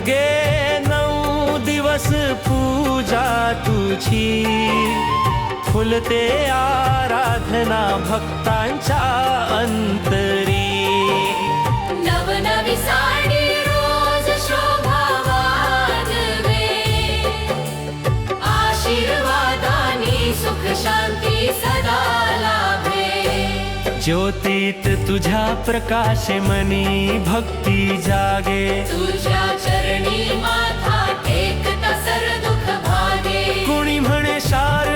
गे 9 दिवस पूजा तुझी, फुलते आराधना भक्तांच्या अंतरी. नवनवी साडी रोज शोभा वाढवे, आशीर्वादानी सुख शांती सदा लाभे. ज्योतीत तुझ्या प्रकाश मनी भक्ती जागे, तुझ्या चरणी माथा टेकता सर दुःख भागे. कुणी म्हणे शार